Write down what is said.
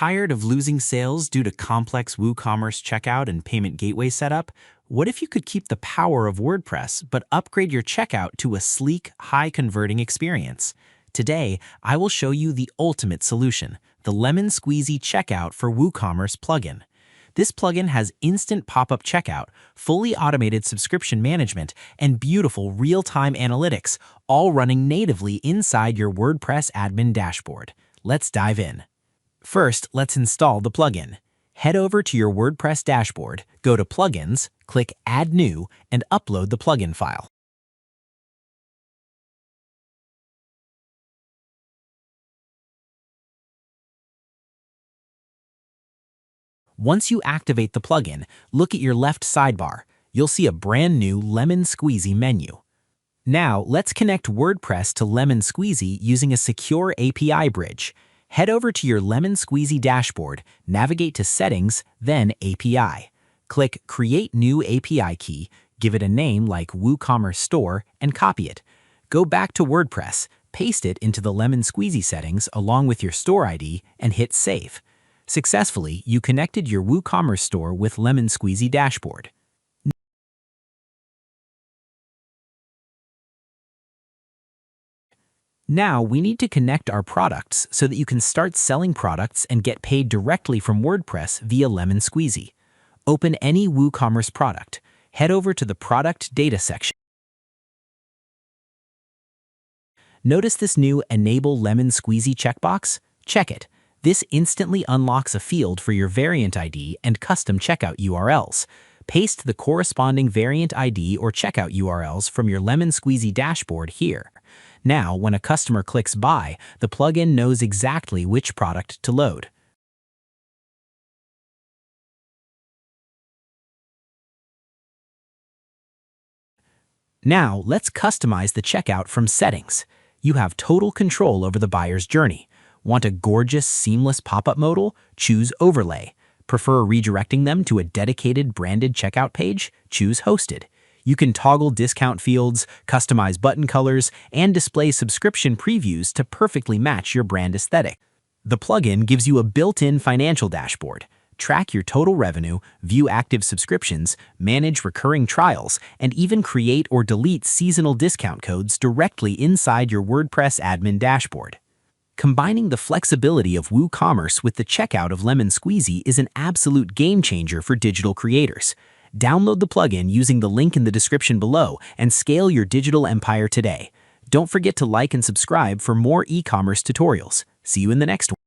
Tired of losing sales due to complex WooCommerce checkout and payment gateway setup? What if you could keep the power of WordPress but upgrade your checkout to a sleek, high-converting experience? Today, I will show you the ultimate solution, the Lemon Squeezy Checkout for WooCommerce plugin. This plugin has instant pop-up checkout, fully automated subscription management, and beautiful real-time analytics, all running natively inside your WordPress admin dashboard. Let's dive in. First, let's install the plugin. Head over to your WordPress dashboard, go to Plugins, click Add New, and upload the plugin file. Once you activate the plugin, look at your left sidebar. You'll see a brand new Lemon Squeezy menu. Now, let's connect WordPress to Lemon Squeezy using a secure API bridge. Head over to your Lemon Squeezy dashboard, navigate to Settings, then API. Click Create New API Key, give it a name like WooCommerce Store, and copy it. Go back to WordPress, paste it into the Lemon Squeezy settings along with your store ID, and hit Save. Successfully, you connected your WooCommerce store with Lemon Squeezy dashboard. Now, we need to connect our products so that you can start selling products and get paid directly from WordPress via Lemon Squeezy. Open any WooCommerce product. Head over to the Product Data section. Notice this new Enable Lemon Squeezy checkbox? Check it. This instantly unlocks a field for your variant ID and custom checkout URLs. Paste the corresponding variant ID or checkout URLs from your Lemon Squeezy dashboard here. Now, when a customer clicks Buy, the plugin knows exactly which product to load. Now, let's customize the checkout from Settings. You have total control over the buyer's journey. Want a gorgeous, seamless pop-up modal? Choose Overlay. Prefer redirecting them to a dedicated branded checkout page? Choose Hosted. You can toggle discount fields, customize button colors, and display subscription previews to perfectly match your brand aesthetic. The plugin gives you a built-in financial dashboard. Track your total revenue, view active subscriptions, manage recurring trials, and even create or delete seasonal discount codes directly inside your WordPress admin dashboard. Combining the flexibility of WooCommerce with the checkout of Lemon Squeezy is an absolute game changer for digital creators. Download the plugin using the link in the description below and scale your digital empire today. Don't forget to like and subscribe for more e-commerce tutorials. See you in the next one.